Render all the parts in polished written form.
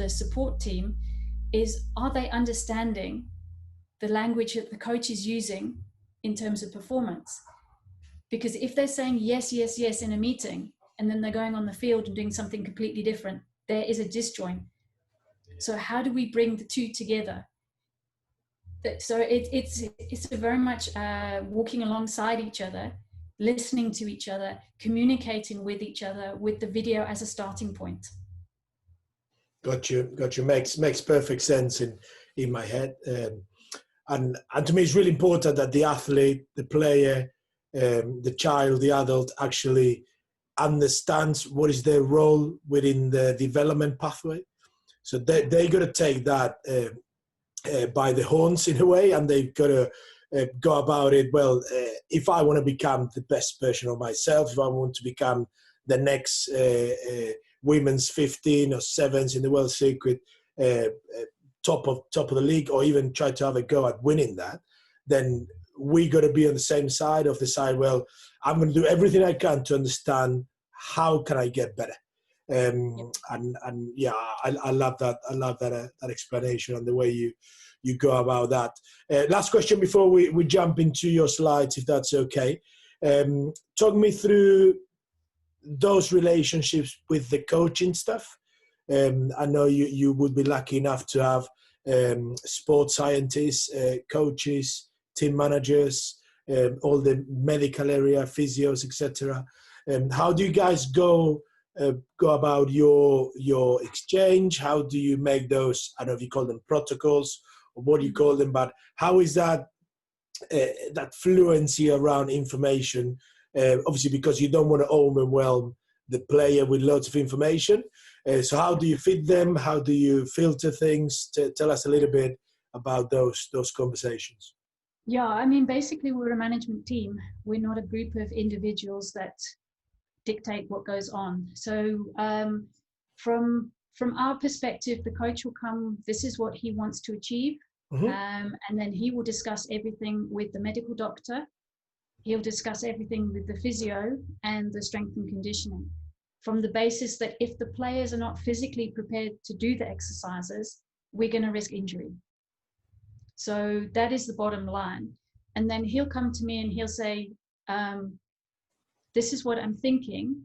the support team is, are they understanding the language that the coach is using in terms of performance? Because if they're saying yes, yes, yes in a meeting, and then they're going on the field and doing something completely different, there is a disjoint. So how do we bring the two together? So it's very much walking alongside each other, listening to each other, communicating with each other with the video as a starting point. Got you. Makes perfect sense in my head. And to me, it's really important that the athlete, the player, the child, the adult actually understands what is their role within the development pathway. So they're going to take that by the horns in a way, and they've got to go about it. Well, if I want to become the best version of myself, if I want to become the next women's 15 or 7s in the world circuit, top of the league, or even try to have a go at winning that, then we got to be on the same side of the side. Well, I'm going to do everything I can to understand how can I get better. And yeah, I love that. I love that explanation and the way you go about that. Last question before we jump into your slides, if that's okay. Talk me through those relationships with the coaching stuff. I know you would be lucky enough to have sports scientists, coaches, team managers, all the medical area, physios, etc. How do you guys go about your exchange? How do you make those, I don't know if you call them protocols or what do you call them, but how is that that fluency around information? Obviously, because you don't want to overwhelm the player with lots of information. So how do you feed them? How do you filter things? Tell us a little bit about those conversations. Yeah, I mean, basically we're a management team. We're not a group of individuals that dictate what goes on. So from our perspective, the coach will come, this is what he wants to achieve. And then he will discuss everything with the medical doctor. He'll discuss everything with the physio and the strength and conditioning, from the basis that if the players are not physically prepared to do the exercises, we're going to risk injury. So that is the bottom line. And then he'll come to me and he'll say, this is what I'm thinking.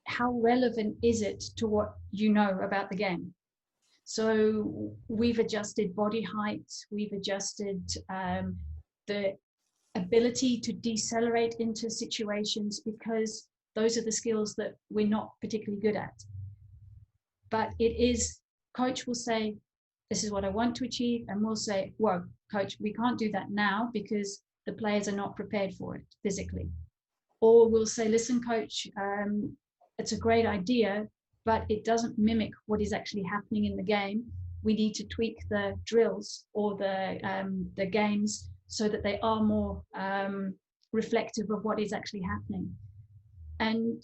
How relevant is it to what you know about the game? So we've adjusted body height. We've adjusted the ability to decelerate into situations, because those are the skills that we're not particularly good at. But it is, coach will say, this is what I want to achieve. And we'll say, whoa, coach, we can't do that now because the players are not prepared for it physically. Or we'll say, listen, coach, it's a great idea, but it doesn't mimic what is actually happening in the game. We need to tweak the drills or the games so that they are more reflective of what is actually happening. And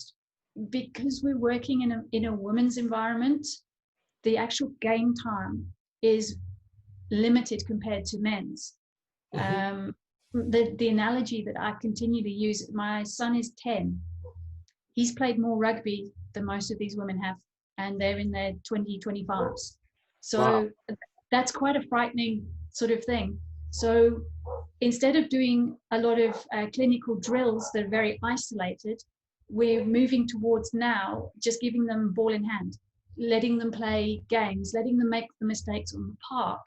because we're working in a women's environment, the actual game time is limited compared to men's. The analogy that I continue to use, my son is 10. He's played more rugby than most of these women have, and they're in their 25s. So wow. That's quite a frightening sort of thing. So instead of doing a lot of clinical drills that are very isolated, we're moving towards now just giving them ball in hand, letting them play games, letting them make the mistakes on the park,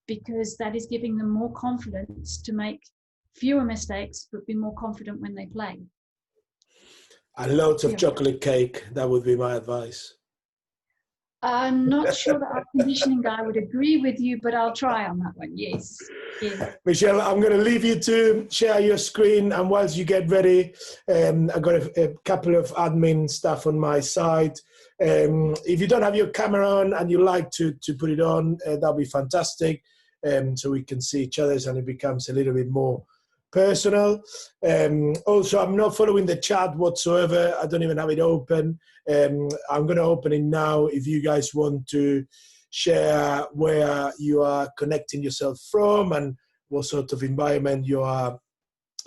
because that is giving them more confidence to make fewer mistakes, but be more confident when they play. And loads of chocolate cake, that would be my advice. I'm not sure that our conditioning guy would agree with you, but I'll try on that one, yes. Michele, I'm going to leave you to share your screen, and whilst you get ready, I've got a couple of admin stuff on my side. If you don't have your camera on and you like to put it on, that'll be fantastic, so we can see each other and it becomes a little bit more personal. Also, I'm not following the chat whatsoever. I don't even have it open. I'm going to open it now. If you guys want to share where you are connecting yourself from and what sort of environment you are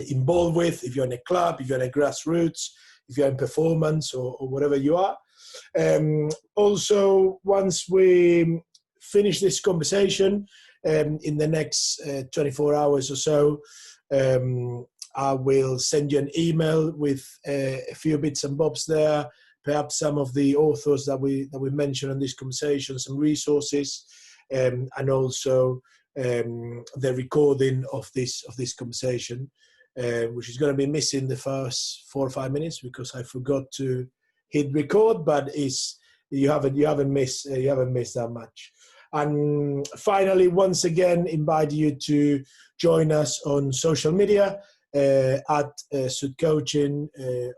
involved with, if you're in a club, if you're in a grassroots, if you're in performance or whatever you are. Also, once we finish this conversation, in the next 24 hours or so, I will send you an email with a few bits and bobs there, perhaps some of the authors that we mentioned in this conversation, some resources, and also the recording of this conversation, which is going to be missing the first 4 or 5 minutes because I forgot to hit record, but you haven't missed that much. And finally, once again, invite you to join us on social media at Sud Coaching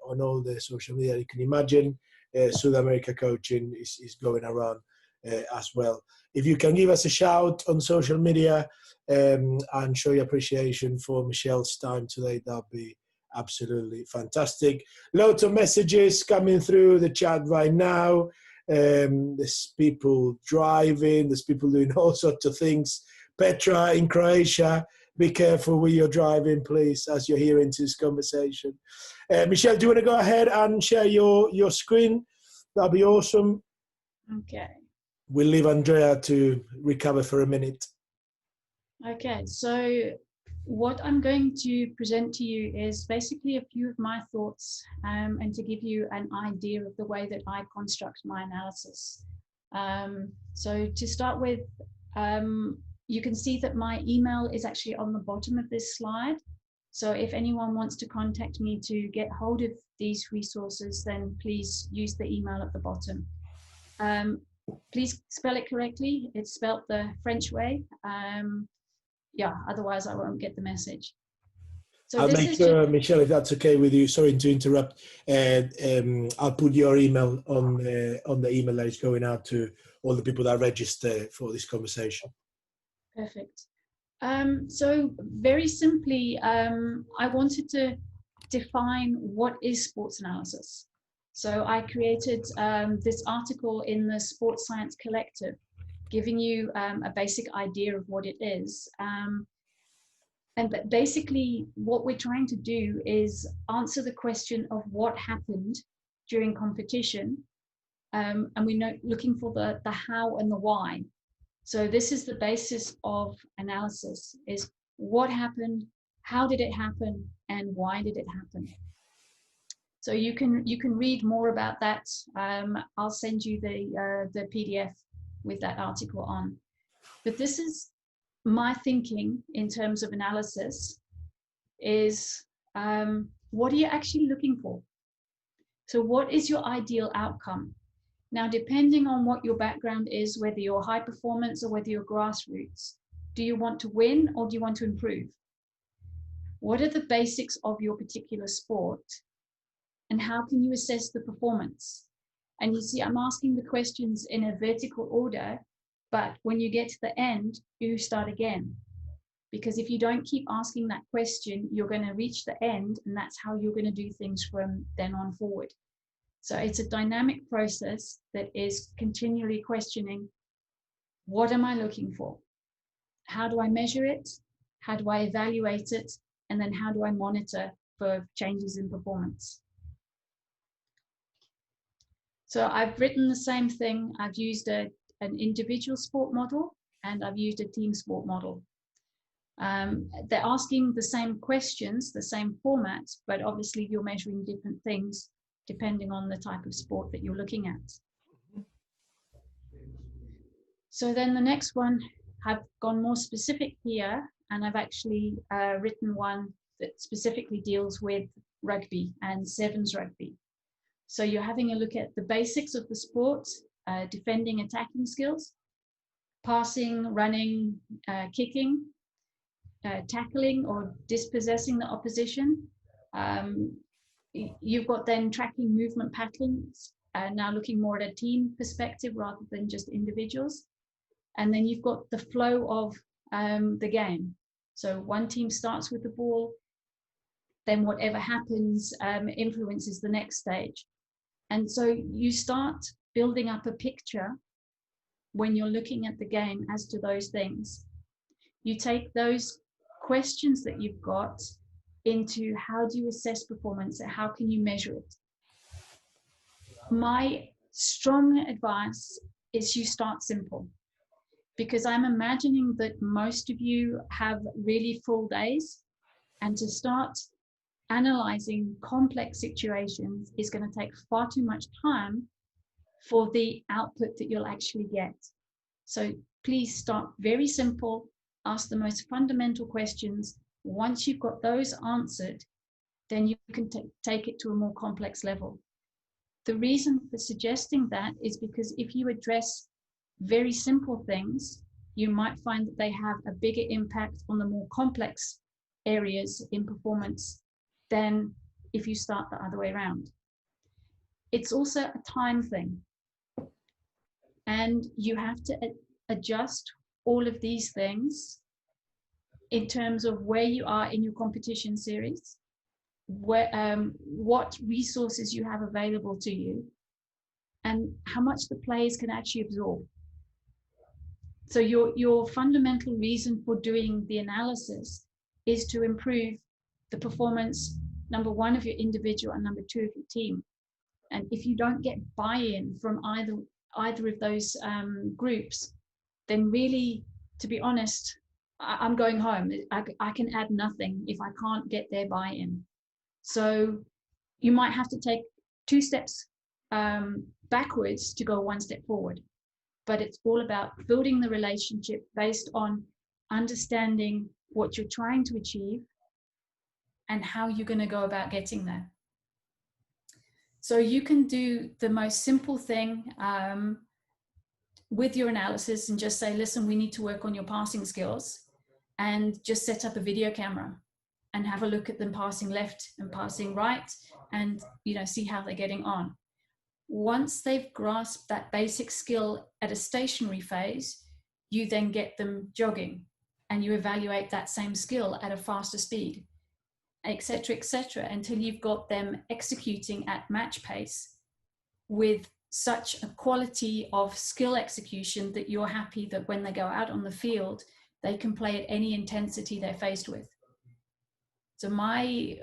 on all the social media you can imagine. Sudamerica Coaching is going around as well. If you can give us a shout on social media and show your appreciation for Michele's time today, that'd be absolutely fantastic. Loads of messages coming through the chat right now. There's people driving, there's people doing all sorts of things. Petra in Croatia, be careful where you're driving, please, as you're hearing this conversation. Michele, do you want to go ahead and share your screen? That'd be awesome. Okay. We'll leave Andrea to recover for a minute. Okay, so what I'm going to present to you is basically a few of my thoughts and to give you an idea of the way that I construct my analysis. So to start with, you can see that my email is actually on the bottom of this slide. So if anyone wants to contact me to get hold of these resources, then please use the email at the bottom. Please spell it correctly. It's spelled the French way. Yeah, otherwise I won't get the message. So I'll make sure, Michele, if that's okay with you. Sorry to interrupt. I'll put your email on the email that is going out to all the people that register for this conversation. Perfect. So very simply, I wanted to define what is sports analysis. So I created this article in the Sports Science Collective, giving you a basic idea of what it is. And basically what we're trying to do is answer the question of what happened during competition. And we're looking for the how and the why. So this is the basis of analysis, is what happened, how did it happen, and why did it happen? So you can read more about that. I'll send you the PDF with that article on. But this is my thinking in terms of analysis is what are you actually looking for? So what is your ideal outcome? Now, depending on what your background is, whether you're high performance or whether you're grassroots, do you want to win or do you want to improve? What are the basics of your particular sport? And how can you assess the performance? And you see, I'm asking the questions in a vertical order, but when you get to the end, you start again. Because if you don't keep asking that question, you're going to reach the end, and that's how you're going to do things from then on forward. So it's a dynamic process that is continually questioning, what am I looking for? How do I measure it? How do I evaluate it? And then how do I monitor for changes in performance? So I've written the same thing. I've used an individual sport model and I've used a team sport model. They're asking the same questions, the same format, but obviously you're measuring different things depending on the type of sport that you're looking at. So then the next one, I've gone more specific here, and I've actually written one that specifically deals with rugby and sevens rugby. So you're having a look at the basics of the sport, defending, attacking skills, passing, running, kicking, tackling or dispossessing the opposition. You've got then tracking movement patterns, now looking more at a team perspective rather than just individuals. And then you've got the flow of the game. So one team starts with the ball, then whatever happens influences the next stage. And so you start building up a picture when you're looking at the game as to those things. You take those questions that you've got into how do you assess performance and how can you measure it. My strong advice is you start simple, because I'm imagining that most of you have really full days, and to start analyzing complex situations is going to take far too much time for the output that you'll actually get. So please start very simple, ask the most fundamental questions. Once you've got those answered, then you can take it to a more complex level. The reason for suggesting that is because if you address very simple things, you might find that they have a bigger impact on the more complex areas in performance than if you start the other way around. It's also a time thing. And you have to adjust all of these things in terms of where you are in your competition series, where, what resources you have available to you, and how much the players can actually absorb. So your fundamental reason for doing the analysis is to improve the performance, number one, of your individual, and number two, of your team. And if you don't get buy-in from either of those groups, then really, to be honest, I'm going home. I can add nothing if I can't get their buy-in. So you might have to take 2 steps backwards to go 1 step forward. But it's all about building the relationship based on understanding what you're trying to achieve and how you're going to go about getting there. So you can do the most simple thing with your analysis and just say, listen, we need to work on your passing skills, and just set up a video camera and have a look at them passing left and passing right, and see how they're getting on. Once they've grasped that basic skill at a stationary phase, you then get them jogging and you evaluate that same skill at a faster speed, etc., until you've got them executing at match pace with such a quality of skill execution that you're happy that when they go out on the field, they can play at any intensity they're faced with. So my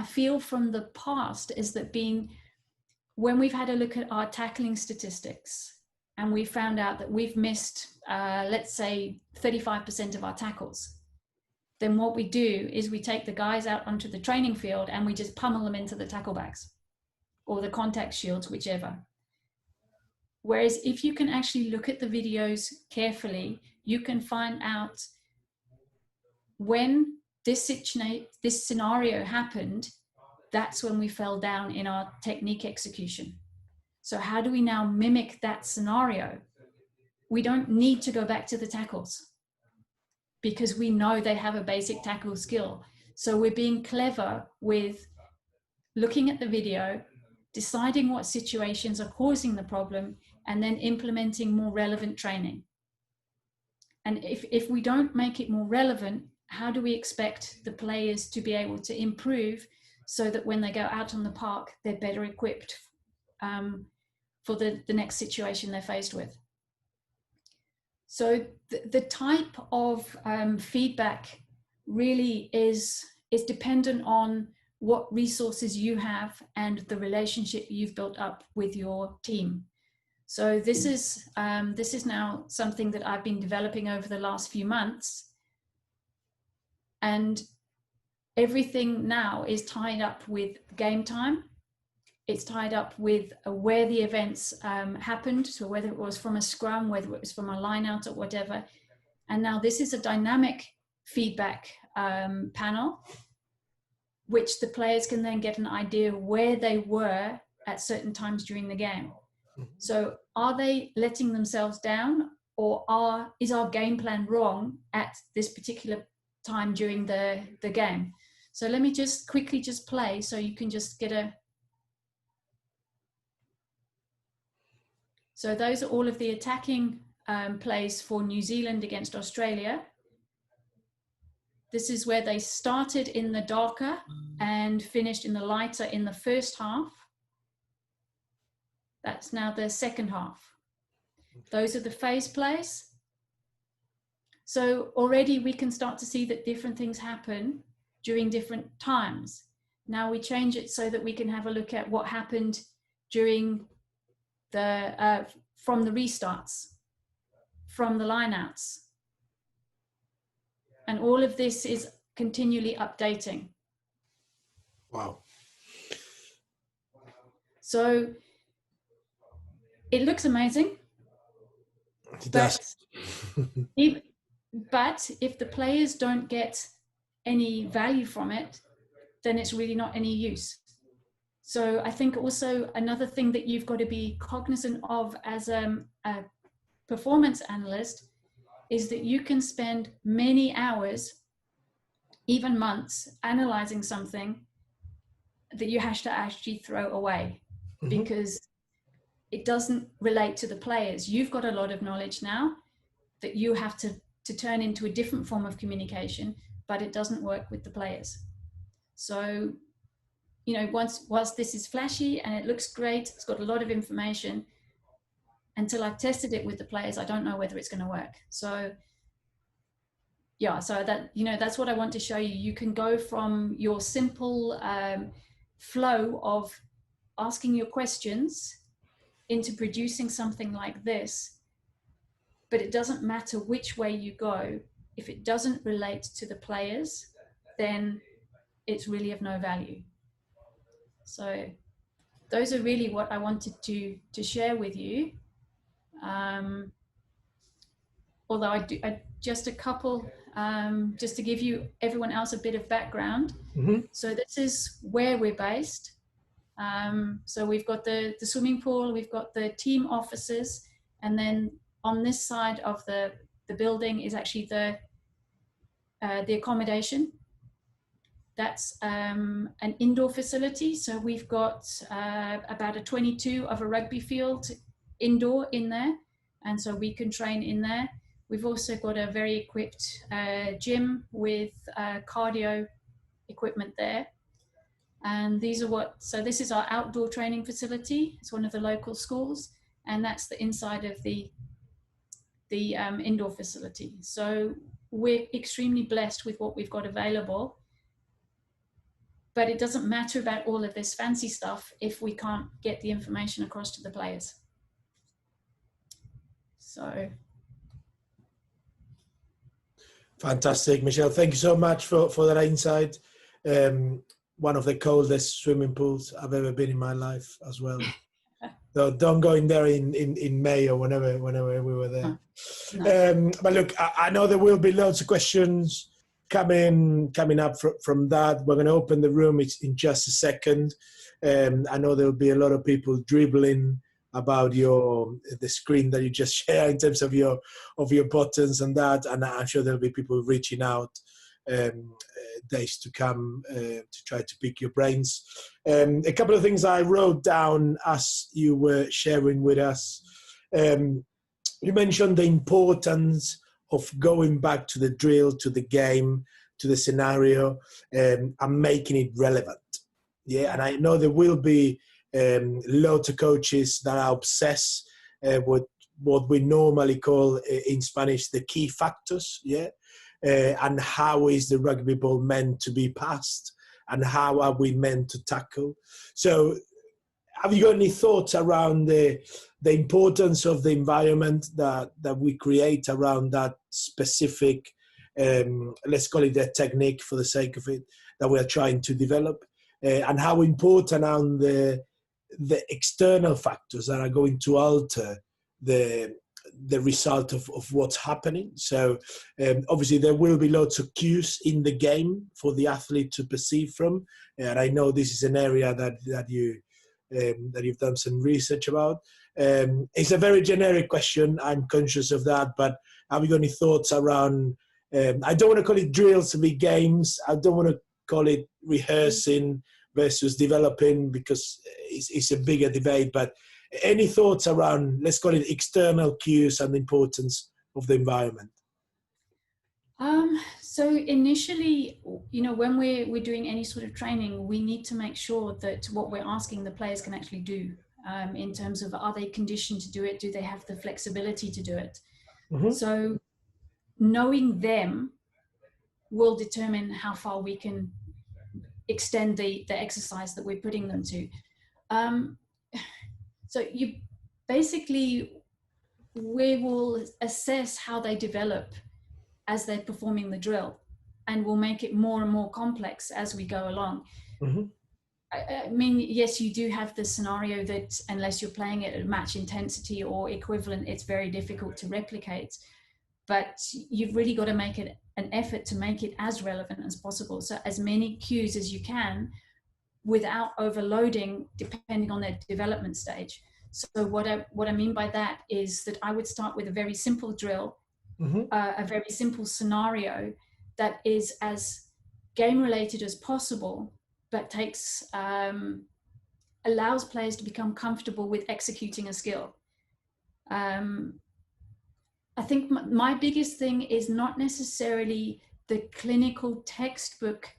feel from the past is that when we've had a look at our tackling statistics and we found out that we've missed, let's say 35% of our tackles, then what we do is we take the guys out onto the training field and we just pummel them into the tackle bags or the contact shields, whichever. Whereas if you can actually look at the videos carefully, you can find out when this scenario happened, that's when we fell down in our technique execution. So how do we now mimic that scenario? We don't need to go back to the tackles because we know they have a basic tackle skill. So we're being clever with looking at the video, deciding what situations are causing the problem, and then implementing more relevant training. And if we don't make it more relevant, how do we expect the players to be able to improve so that when they go out on the park, they're better equipped for the next situation they're faced with? So the type of feedback really is dependent on what resources you have and the relationship you've built up with your team. So this is now something that I've been developing over the last few months. And everything now is tied up with game time. It's tied up with where the events happened. So whether it was from a scrum, whether it was from a line out or whatever. And now this is a dynamic feedback panel, which the players can then get an idea where they were at certain times during the game. So are they letting themselves down, or is our game plan wrong at this particular time during the game? So let me just quickly play so you can just get a... So those are all of the attacking plays for New Zealand against Australia. This is where they started in the darker and finished in the lighter in the first half. That's now the second half. Those are the phase plays. So already we can start to see that different things happen during different times. Now we change it so that we can have a look at what happened during from the restarts, from the lineouts. And all of this is continually updating. Wow. So it looks amazing. It does. But if the players don't get any value from it, then it's really not any use. So I think also another thing that you've got to be cognizant of as a performance analyst is that you can spend many hours, even months, analyzing something that you have to actually throw away because it doesn't relate to the players. You've got a lot of knowledge now that you have to turn into a different form of communication, but it doesn't work with the players. So, you know, whilst this is flashy and it looks great, it's got a lot of information, until I've tested it with the players, I don't know whether it's going to work. So yeah, so that, you know, that's what I want to show you. You can go from your simple flow of asking your questions into producing something like this, but it doesn't matter which way you go. If it doesn't relate to the players, then it's really of no value. So those are really what I wanted to share with you. Although I just a couple, just to give you everyone else a bit of background. So this is where we're based. So we've got the swimming pool, we've got the team offices, and then on this side of the building is actually the accommodation. That's an indoor facility. So we've got about a 22 of a rugby field indoor in there. And so we can train in there. We've also got a very equipped gym with cardio equipment there. And these are so this is our outdoor training facility. It's one of the local schools. And that's the inside of the indoor facility. So we're extremely blessed with what we've got available. But it doesn't matter about all of this fancy stuff if we can't get the information across to the players. So. Fantastic, Michele. Thank you so much for that insight. One of the coldest swimming pools I've ever been in my life as well. So don't go in there in May or whenever we were there. No. But look, I know there will be loads of questions coming up from that. We're going to open the room in just a second. I know there will be a lot of people dribbling about the screen that you just shared in terms of your buttons and that, and I'm sure there'll be people reaching out days to come to try to pick your brains. A couple of things I wrote down as you were sharing with us. You mentioned the importance of going back to the drill, to the game, to the scenario, and making it relevant. Yeah, and I know there will be loads of coaches that are obsessed with what we normally call in Spanish the key factors. Yeah, and how is the rugby ball meant to be passed, and how are we meant to tackle? So, have you got any thoughts around the importance of the environment that we create around that specific, let's call it a technique for the sake of it, that we are trying to develop, and how important are the external factors that are going to alter the result of what's happening? So obviously there will be lots of cues in the game for the athlete to perceive from, and I know this is an area that you've done some research about. It's a very generic question, I'm conscious of that, but have you got any thoughts around, I don't want to call it drills to be games, I don't want to call it rehearsing versus developing, because it's a bigger debate, but any thoughts around, let's call it external cues and the importance of the environment? So initially, you know, when we're doing any sort of training, we need to make sure that what we're asking the players can actually do, in terms of, are they conditioned to do it? Do they have the flexibility to do it? Mm-hmm. So knowing them will determine how far we can extend the exercise that we're putting them to. So you basically we will assess how they develop as they're performing the drill, and we'll make it more and more complex as we go along. Mm-hmm. I mean, yes, you do have the scenario that unless you're playing it at match intensity or equivalent, it's very difficult to replicate. But you've really got to make it an effort to make it as relevant as possible. So as many cues as you can without overloading, depending on their development stage. So what I mean by that is that I would start with a very simple drill, Mm-hmm. a very simple scenario that is as game related as possible, but takes allows players to become comfortable with executing a skill. I think my biggest thing is not necessarily the clinical textbook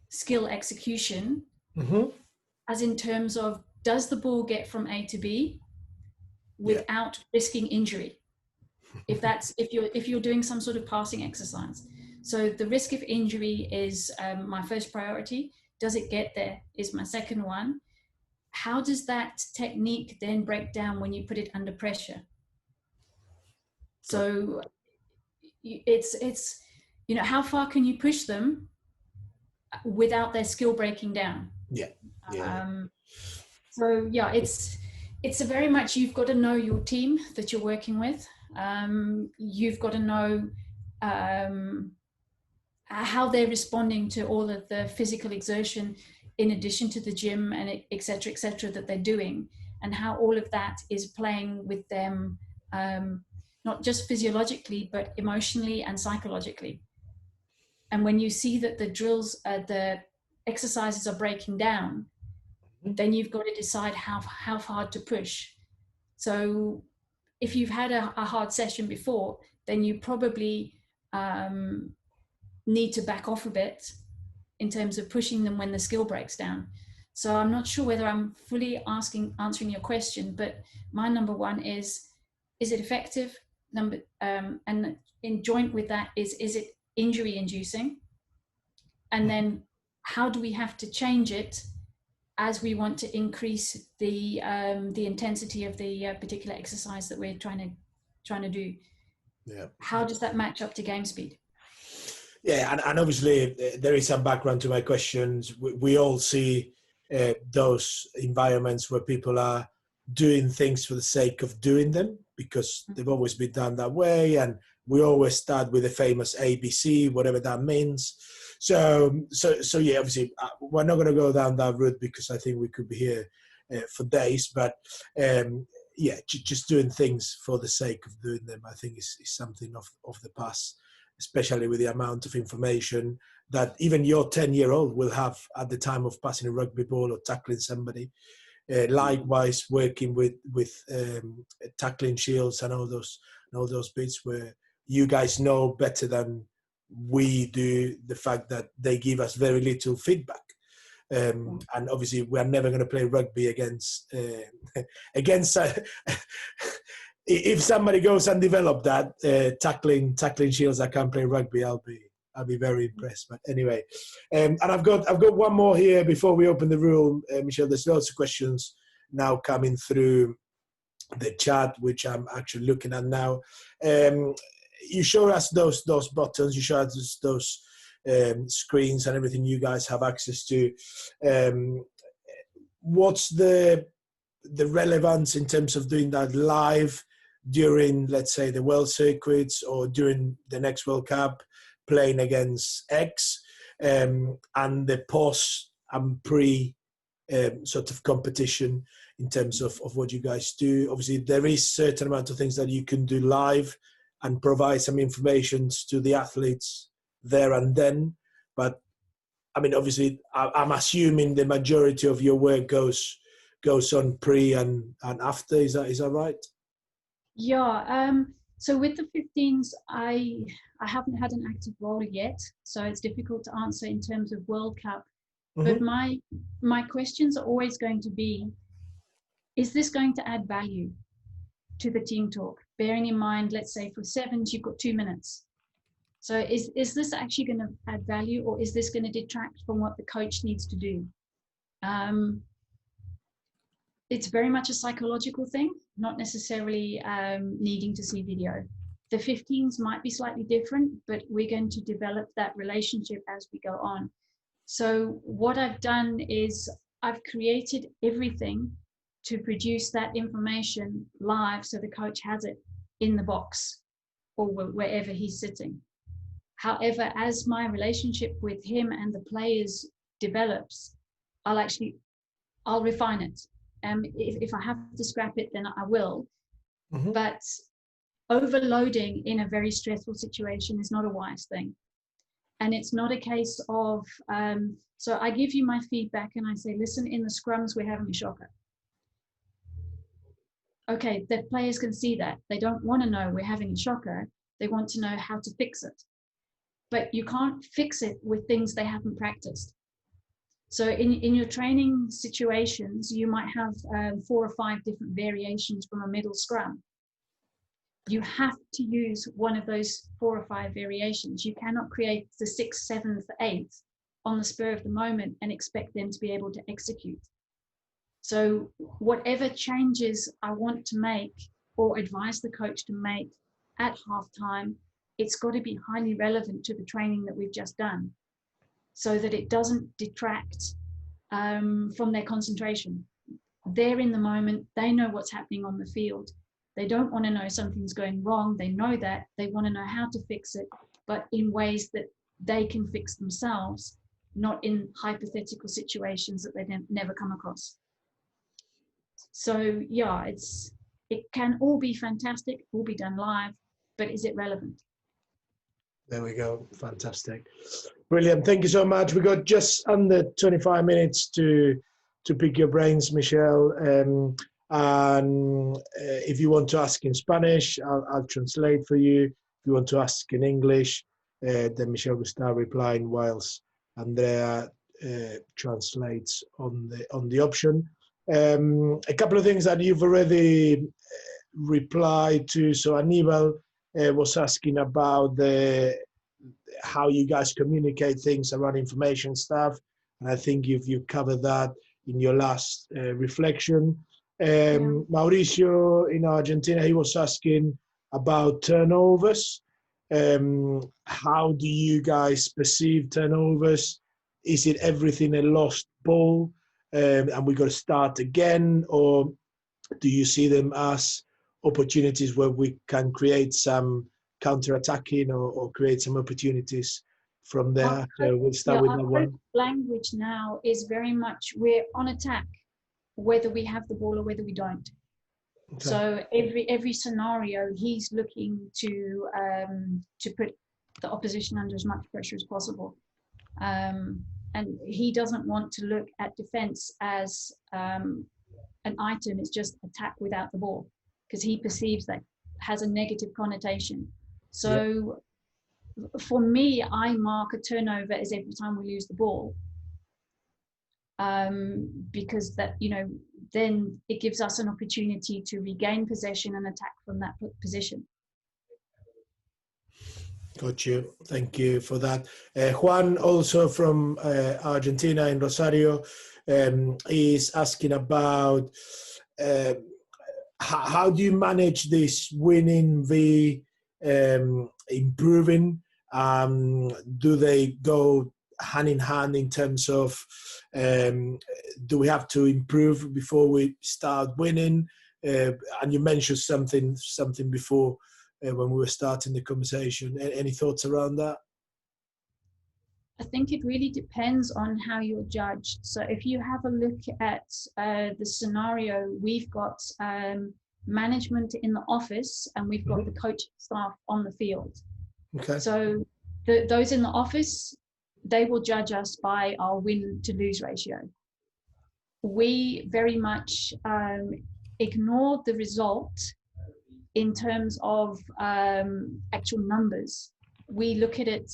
skill execution, Mm-hmm. as in terms of does the ball get from A to B Yeah. without risking injury? If you're doing some sort of passing exercise. So the risk of injury is my first priority. Does it get there is my second one. How does that technique then break down when you put it under pressure? So it's how far can you push them without their skill breaking down? Yeah. Yeah. So yeah, it's a very much, you've got to know your team that you're working with. You've got to know how they're responding to all of the physical exertion in addition to the gym and et cetera, that they're doing, and how all of that is playing with them, not just physiologically, but emotionally and psychologically. And when you see that the drills, the exercises are breaking down, then you've got to decide how hard to push. So if you've had a hard session before, then you probably need to back off a bit in terms of pushing them when the skill breaks down. So I'm not sure whether I'm fully answering your question, but my number one is it effective? And in joint with that is it injury inducing? And then how do we have to change it as we want to increase the intensity of the particular exercise that we're trying to do? Yeah. How does that match up to game speed? Yeah, and obviously there is some background to my questions. We all see those environments where people are doing things for the sake of doing them because they've always been done that way, and we always start with the famous ABC, whatever that means. So yeah, obviously we're not going to go down that route because I think we could be here for days. But yeah, just doing things for the sake of doing them, I think is something of the past, especially with the amount of information that even your 10-year-old will have at the time of passing a rugby ball or tackling somebody. Likewise, working with tackling shields and all those bits where you guys know better than we do the fact that they give us very little feedback. And obviously, we are never going to play rugby against if somebody goes and develop that tackling shields that can play rugby, I'll be very impressed. But anyway, and I've got one more here before we open the room, Michele. There's lots of questions now coming through the chat, which I'm actually looking at now. You show us those buttons. You show us those screens and everything you guys have access to. What's the relevance in terms of doing that live during, let's say, the World Circuits or during the next World Cup, playing against X, and the post and pre sort of competition in terms of what you guys do? Obviously, there is certain amount of things that you can do live and provide some information to the athletes there and then. But I mean, obviously, I'm assuming the majority of your work goes on pre and after. Is that right? Yeah. So with the 15s, I haven't had an active role yet, so it's difficult to answer in terms of World Cup. But my questions are always going to be, is this going to add value to the team talk? Bearing in mind, let's say for 7s, you've got 2 minutes. So is this actually going to add value, or is this going to detract from what the coach needs to do? it's very much a psychological thing, not necessarily needing to see video. The 15s might be slightly different, but we're going to develop that relationship as we go on. So what I've done is I've created everything to produce that information live, so the coach has it in the box or wherever he's sitting. However, as my relationship with him and the players develops, I'll refine it. If I have to scrap it, then I will. Mm-hmm. But overloading in a very stressful situation is not a wise thing. And it's not a case of, so I give you my feedback and I say, listen, in the scrums, we're having a shocker. Okay, the players can see that. They don't want to know we're having a shocker. They want to know how to fix it. But you can't fix it with things they haven't practiced. So in your training situations, you might have 4 or 5 different variations from a middle scrum. You have to use one of those 4 or 5 variations. You cannot create the 6th, 7th, 8th on the spur of the moment and expect them to be able to execute. So whatever changes I want to make or advise the coach to make at halftime, it's got to be highly relevant to the training that we've just done, so that it doesn't detract from their concentration. They're in the moment, they know what's happening on the field. They don't want to know something's going wrong, they know that, they want to know how to fix it, but in ways that they can fix themselves, not in hypothetical situations that they never come across. So yeah, it can all be fantastic, all be done live, but is it relevant? There we go. Fantastic. Brilliant. Thank you so much. We got just under 25 minutes to pick your brains, Michele. And if you want to ask in Spanish, I'll translate for you. If you want to ask in English, then Michele will start replying whilst Andrea translates on the option. A couple of things that you've already replied to. So Anibal was asking about how you guys communicate things around information stuff, and I think you covered that in your last reflection. Mauricio in Argentina, he was asking about turnovers. How do you guys perceive turnovers? Is it everything a lost ball and we got to start again, or do you see them as opportunities where we can create some counter-attacking or create some opportunities from there? So we'll start with that one. Language now is very much, we're on attack, whether we have the ball or whether we don't. Okay. So every scenario, he's looking to put the opposition under as much pressure as possible. And he doesn't want to look at defense as an item, it's just attack without the ball, because he perceives that has a negative connotation. So for me, I mark a turnover as every time we lose the ball, because that, then it gives us an opportunity to regain possession and attack from that position. Got you. Thank you for that. Juan, also from Argentina in Rosario, is asking about how do you manage this winning v improving? Do they go hand in hand in terms of do we have to improve before we start winning? And you mentioned something before when we were starting the conversation. Any thoughts around that? I think it really depends on how you're judged. So if you have a look at the scenario, we've got management in the office and we've got the coaching staff on the field. Okay. So those in the office, they will judge us by our win to lose ratio. We very much ignore the result in terms of actual numbers. We look at it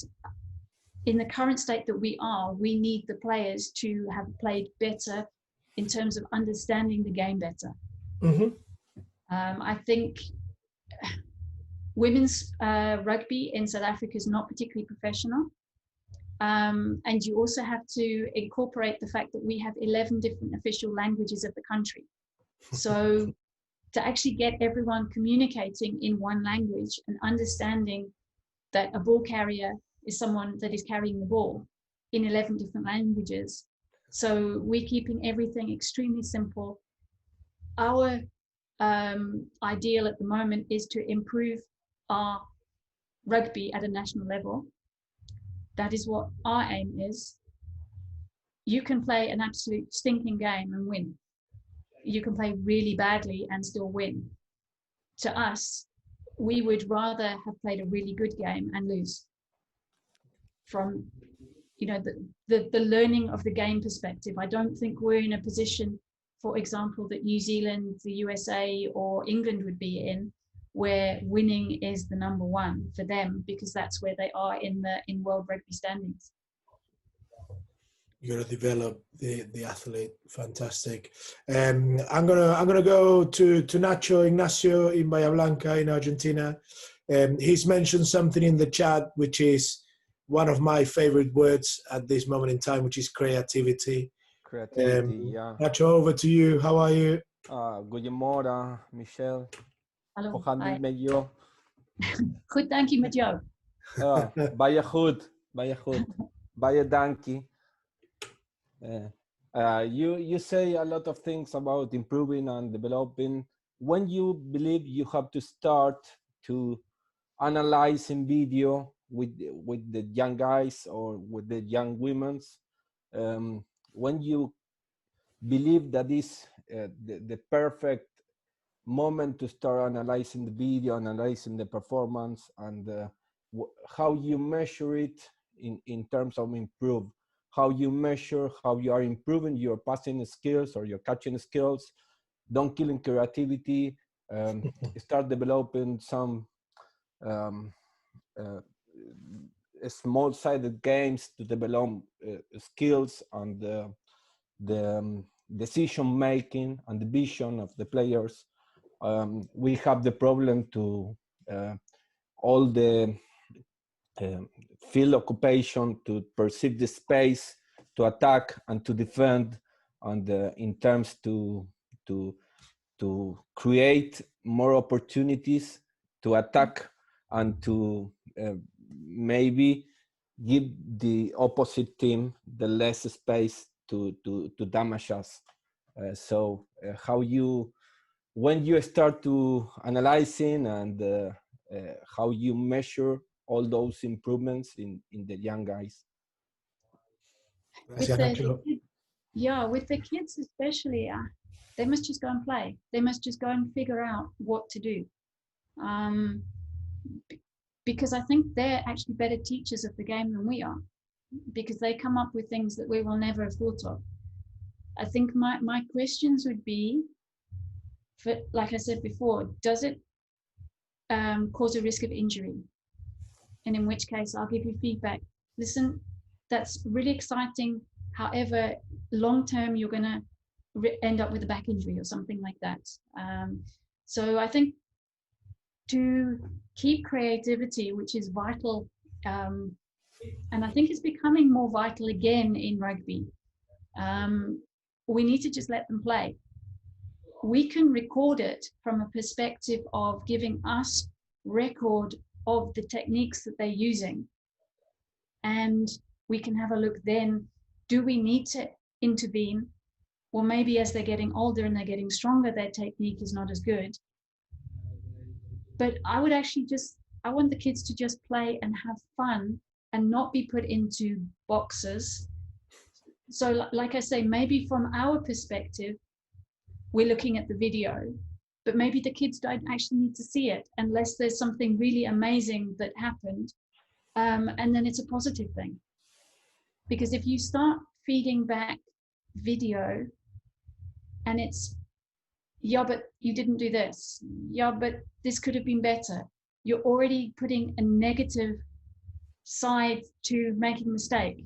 in the current state that we are. We need the players to have played better in terms of understanding the game better. I think women's rugby in South Africa is not particularly professional. And you also have to incorporate the fact that we have 11 different official languages of the country. So to actually get everyone communicating in one language and understanding that a ball carrier is someone that is carrying the ball in 11 different languages. So we're keeping everything extremely simple. Our ideal at the moment is to improve our rugby at a national level. That is what our aim is. You can play an absolute stinking game and win. You can play really badly and still win. To us, we would rather have played a really good game and lose. From the learning of the game perspective, I don't think we're in a position, for example, that New Zealand, the USA, or England would be in, where winning is the number one for them, because that's where they are in world rugby standings. You're going to develop the athlete. Fantastic. I'm gonna go to Nacho Ignacio in Bahia Blanca in Argentina. He's mentioned something in the chat which is one of my favorite words at this moment in time, which is creativity. Yeah. Nacho, over to you. How are you? Goedemorgen, Michelle. Hallo. Hoe gaat het met jou? Goed, dank je, met jou. Baie goed. Baie dankie. You say a lot of things about improving and developing. When you believe you have to start to analyze in video with the young guys or with the young women, when you believe that is the perfect moment to start analyzing the video, analyzing the performance, and how you measure it in terms of improve, how you measure how you are improving your passing skills or your catching skills, don't killing creativity, start developing some small-sided games to develop skills and the decision making and the vision of the players. We have the problem to all the field occupation, to perceive the space, to attack and to defend, and in terms to create more opportunities to attack and to maybe give the opposite team the less space to damage us. So how you, when you start to analyzing and how you measure all those improvements in the young guys? With the kids especially, they must just go and play. They must just go and figure out what to do. Because I think they're actually better teachers of the game than we are, because they come up with things that we will never have thought of. I think my questions would be, for, like I said before, does it cause a risk of injury? And in which case I'll give you feedback. Listen, that's really exciting. However, long term, you're going to end up with a back injury or something like that. So I think to keep creativity, which is vital, and I think it's becoming more vital again in rugby, we need to just let them play. We can record it from a perspective of giving us record of the techniques that they're using. And we can have a look then, do we need to intervene? Or maybe as they're getting older and they're getting stronger, their technique is not as good. But I would actually I want the kids to just play and have fun and not be put into boxes. So like I say, maybe from our perspective, we're looking at the video, but maybe the kids don't actually need to see it unless there's something really amazing that happened. And then it's a positive thing. Because if you start feeding back video and it's, yeah, but you didn't do this. Yeah, but this could have been better. You're already putting a negative side to making a mistake.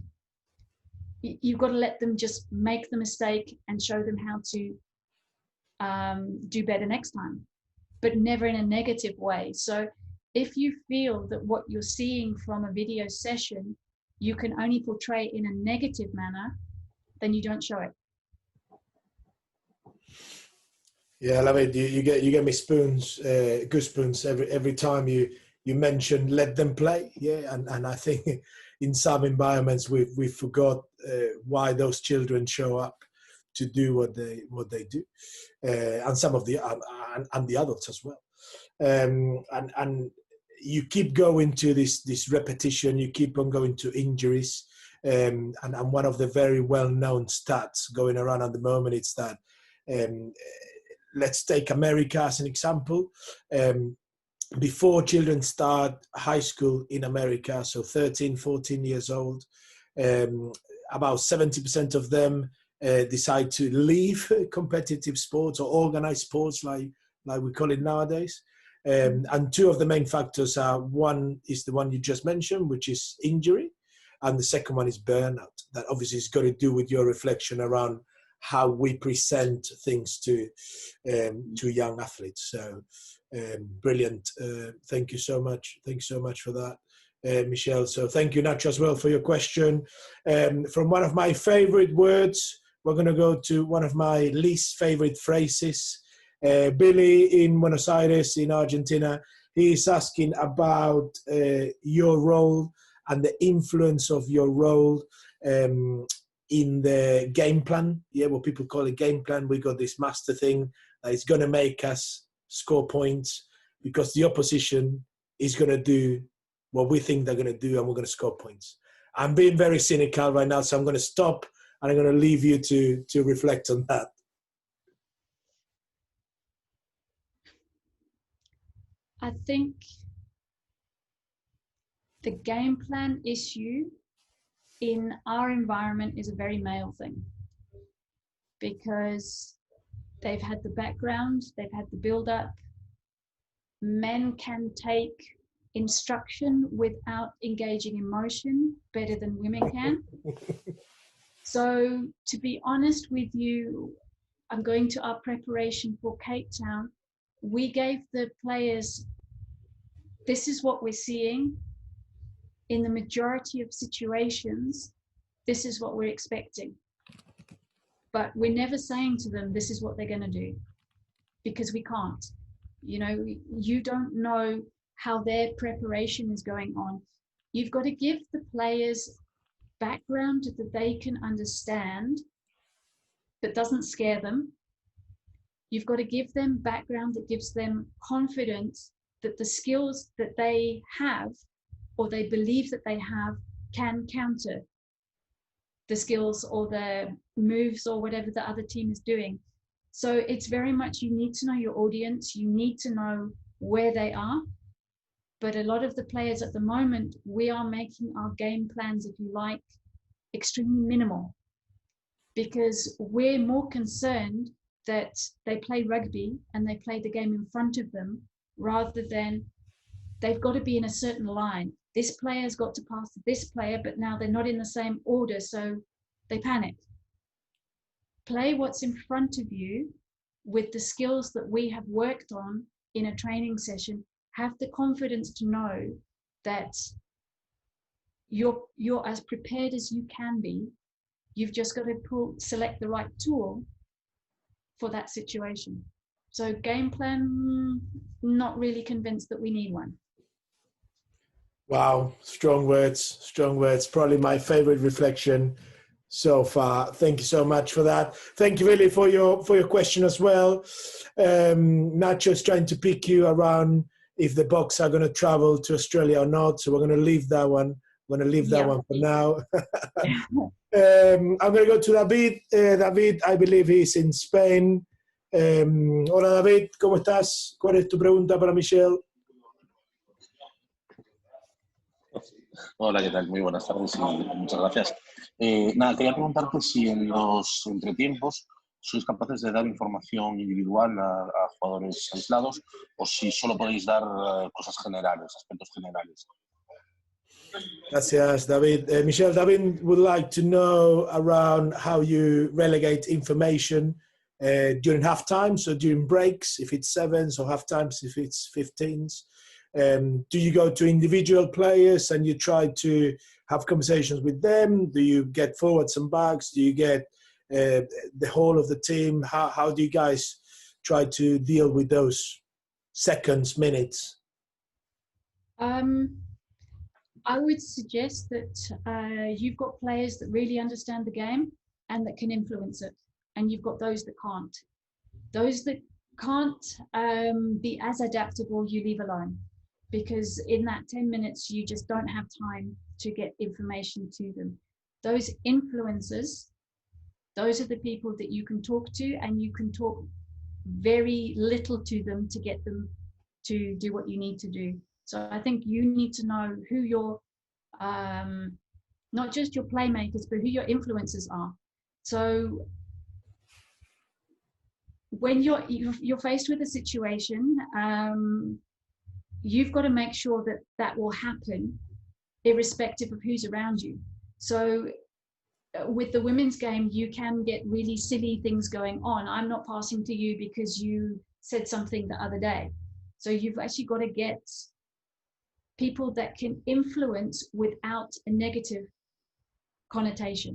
You've got to let them just make the mistake and show them how to do better next time, but never in a negative way. So if you feel that what you're seeing from a video session, you can only portray in a negative manner, then you don't show it. Yeah, I love it. You get me goosebumps every time you mention let them play. Yeah, and I think in some environments we forgot why those children show up to do what they do, and some of the and the adults as well. And you keep going to this repetition. You keep on going to injuries, and one of the very well-known stats going around at the moment is that. Let's take America as an example. Before children start high school in America, so 13, 14 years old, about 70% of them decide to leave competitive sports or organized sports like we call it nowadays. And two of the main factors are, one is the one you just mentioned, which is injury, and the second one is burnout. That obviously has got to do with your reflection around how we present things to young athletes. So brilliant. Thank you so much. Thanks so much for that, Michele. So thank you, Nacho, as well for your question. From one of my favorite words, we're going to go to one of my least favorite phrases. Billy in Buenos Aires in Argentina, he is asking about your role and the influence of your role in the game plan. Yeah, what people call a game plan. We got this master thing that is going to make us score points because the opposition is going to do what we think they're going to do, and we're going to score points. I'm being very cynical right now, so I'm going to stop and I'm going to leave you to reflect on that. I think the game plan issue in our environment is a very male thing, because they've had the background, they've had the build-up. Men can take instruction without engaging emotion better than women can. So to be honest with you, I'm going to our preparation for Cape Town. We gave the players, this is what we're seeing. In the majority of situations, this is what we're expecting. But we're never saying to them, this is what they're going to do, because we can't. You know, you don't know how their preparation is going on. You've got to give the players background that they can understand, that doesn't scare them. You've got to give them background that gives them confidence that the skills that they have, or they believe that they have, can counter the skills or the moves or whatever the other team is doing. So it's very much, you need to know your audience, you need to know where they are. But a lot of the players at the moment, we are making our game plans, if you like, extremely minimal, because we're more concerned that they play rugby and they play the game in front of them, rather than they've got to be in a certain line. This player's got to pass to this player, but now they're not in the same order, so they panic. Play what's in front of you with the skills that we have worked on in a training session. Have the confidence to know that you're as prepared as you can be. You've just got to select the right tool for that situation. So game plan, not really convinced that we need one. Wow, strong words, strong words. Probably my favorite reflection so far. Thank you so much for that. Thank you really for your question as well. Nacho's trying to pick you around if the Boks are going to travel to Australia or not. So we're going to leave that one. We're going to leave that one for now. I'm going to go to David. David, I believe he's in Spain. Hola David, ¿cómo estás? ¿Cuál es tu pregunta para Michele? Hola, ¿qué tal? Muy buenas tardes y muchas gracias. Nada, quería preguntarte si en los entretiempos sois capaces de dar información individual a jugadores aislados o si solo podéis dar cosas generales, aspectos generales. Gracias, David. Michele, David would like to know around how you relegate information during halftime, so during breaks, if it's 7s, or halftimes, if it's 15s. Do you go to individual players and you try to have conversations with them? Do you get forwards and backs? Do you get the whole of the team? How do you guys try to deal with those seconds, minutes? I would suggest that you've got players that really understand the game and that can influence it, and you've got those that can't. Those that can't be as adaptable, you leave alone, because in that 10 minutes you just don't have time to get information to them. Those influencers, those are the people that you can talk to, and you can talk very little to them to get them to do what you need to do. So I think you need to know who your, not just your playmakers, but who your influencers are. So when you're faced with a situation, you've got to make sure that that will happen irrespective of who's around you. So with the women's game, you can get really silly things going on. I'm not passing to you because you said something the other day. So you've actually got to get people that can influence without a negative connotation.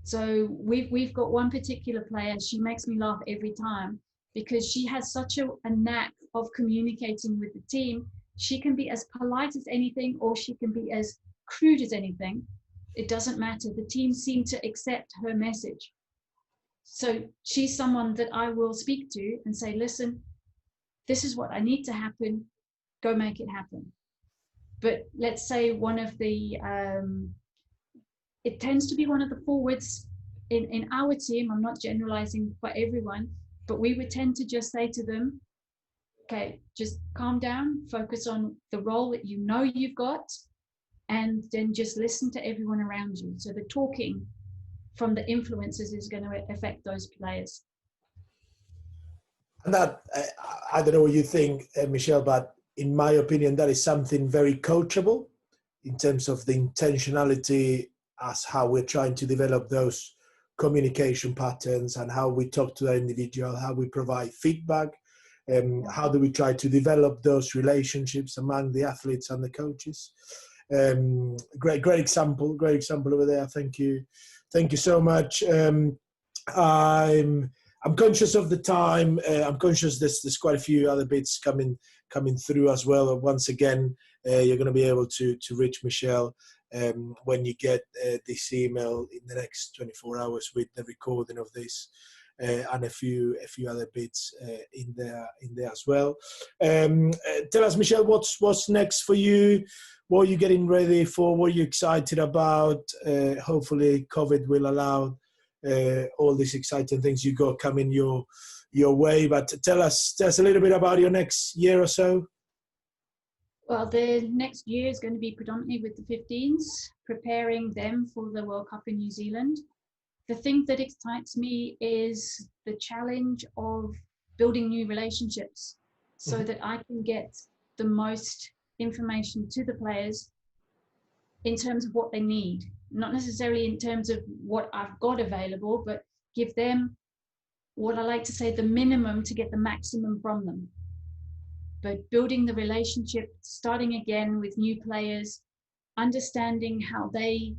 So we've got one particular player, she makes me laugh every time because she has such a knack of communicating with the team. She can be as polite as anything, or she can be as crude as anything. It doesn't matter. The team seem to accept her message. So she's someone that I will speak to and say, listen, this is what I need to happen. Go make it happen. But let's say one of the, it tends to be one of the forwards in our team. I'm not generalizing for everyone, but we would tend to just say to them, okay, just calm down, focus on the role that you know you've got, and then just listen to everyone around you. So the talking from the influencers is going to affect those players. And that, I don't know what you think, Michele, but in my opinion, that is something very coachable in terms of the intentionality as how we're trying to develop those communication patterns and how we talk to the individual, how we provide feedback, how do we try to develop those relationships among the athletes and the coaches. Great example over there. Thank you so much. I'm conscious of the time. I'm conscious there's quite a few other bits coming through as well. Once again, you're going to be able to reach Michele when you get this email in the next 24 hours with the recording of this and a few other bits in there as well. Tell us, Michele, what's next for you? What are you getting ready for? What are you excited about? Hopefully, COVID will allow all these exciting things you got coming your way. But tell us a little bit about your next year or so. Well, the next year is going to be predominantly with the 15s, preparing them for the World Cup in New Zealand. The thing that excites me is the challenge of building new relationships so that I can get the most information to the players in terms of what they need, not necessarily in terms of what I've got available, but give them what I like to say, the minimum to get the maximum from them. But building the relationship, starting again with new players, understanding how they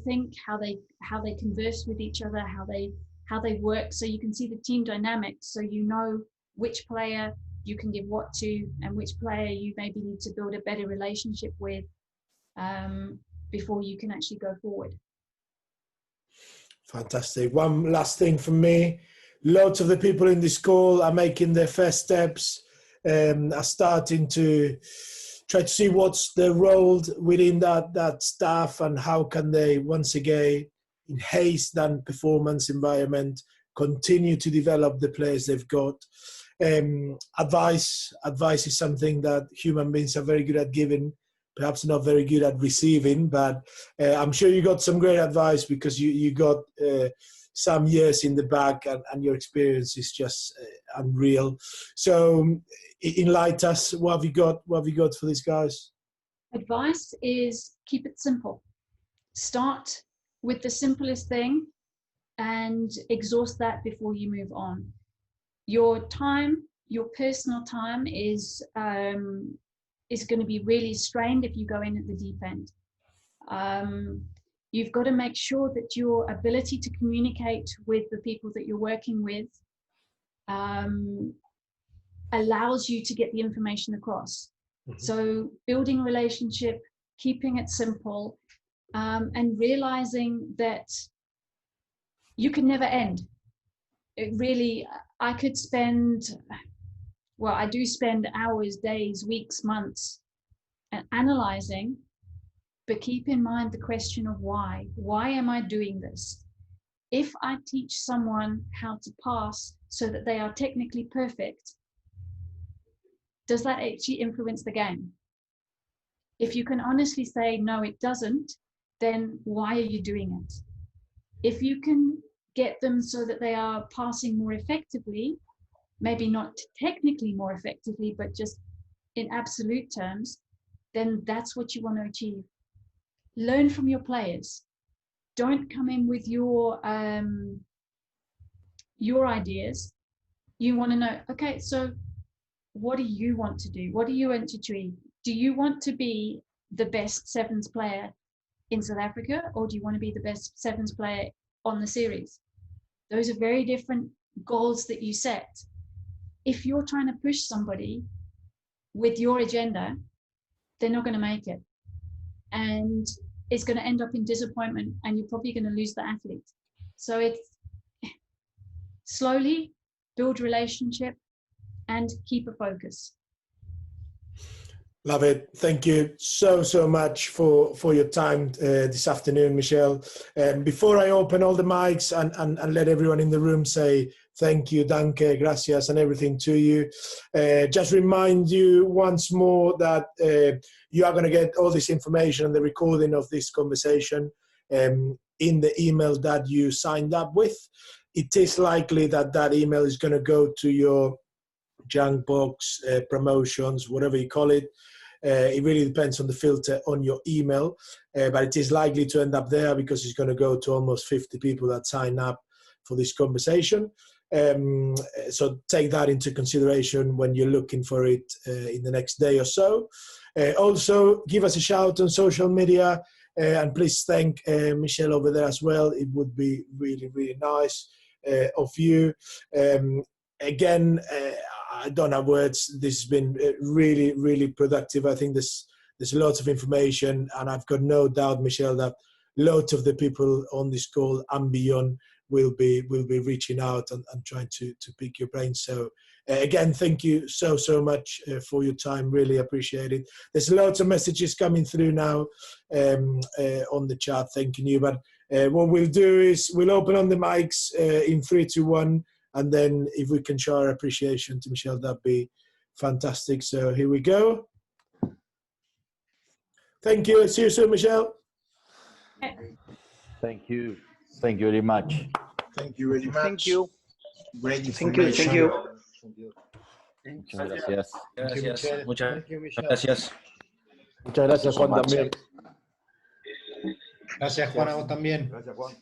think, how they converse with each other, how they work, so you can see the team dynamics, so you know which player you can give what to and which player you maybe need to build a better relationship with before you can actually go forward. Fantastic. One last thing from me. Lots of the people in this call are making their first steps, are starting to try to see what's the role within that staff and how can they, once again, enhance that performance environment, continue to develop the players they've got. Advice is something that human beings are very good at giving, perhaps not very good at receiving, but I'm sure you got some great advice because you got some years in the back and your experience is just unreal. So enlighten us, what have you got for these guys? Advice is keep it simple. Start with the simplest thing and exhaust that before you move on. Your time, your personal time is going to be really strained if you go in at the deep end. You've got to make sure that your ability to communicate with the people that you're working with allows you to get the information across. So building a relationship, keeping it simple, and realizing that you can never end. It really, I could spend, well, I do spend hours, days, weeks, months analyzing, but keep in mind the question of why. Why am I doing this? If I teach someone how to pass so that they are technically perfect, does that actually influence the game? If you can honestly say, no, it doesn't, then why are you doing it? If you can get them so that they are passing more effectively, maybe not technically more effectively, but just in absolute terms, then that's what you want to achieve. Learn from your players. Don't come in with your ideas. You want to know, okay, so what do you want to do? What do you want to achieve? Do you want to be the best sevens player in South Africa, or do you want to be the best sevens player on the series? Those are very different goals that you set. If you're trying to push somebody with your agenda, they're not going to make it. And it's going to end up in disappointment, and you're probably going to lose the athlete. So it's slowly build relationship and keep a focus. Love it. Thank you so much for your time this afternoon, Michele. Before I open all the mics and let everyone in the room say thank you, danke, gracias, and everything to you, just remind you once more that you are going to get all this information and the recording of this conversation in the email that you signed up with. It is likely that that email is going to go to your junk box, promotions, whatever you call it. It really depends on the filter on your email, but it is likely to end up there because it's going to go to almost 50 people that sign up for this conversation. So take that into consideration when you're looking for it in the next day or so. Also, give us a shout on social media, and please thank Michele over there as well. It would be really, really nice of you. Again, I don't have words. This has been really, really productive. I think there's lots of information, and I've got no doubt, Michele, that lots of the people on this call and beyond will be reaching out and trying to pick your brain. So again, thank you so much for your time. Really appreciate it. There's lots of messages coming through now on the chat thanking you. But what we'll do is we'll open on the mics in 3, 2, 1. And then if we can show our appreciation to Michele, that'd be fantastic. So here we go. Thank you. See you soon, Michele. Thank you. Thank you very much. Thank you very much. Thank you. Great Thank you. information. Thank you. Muchas gracias. Gracias. Muchas Gracias. Muchas gracias, Juan, también. Gracias, Juan, a vos también. Gracias, Juan.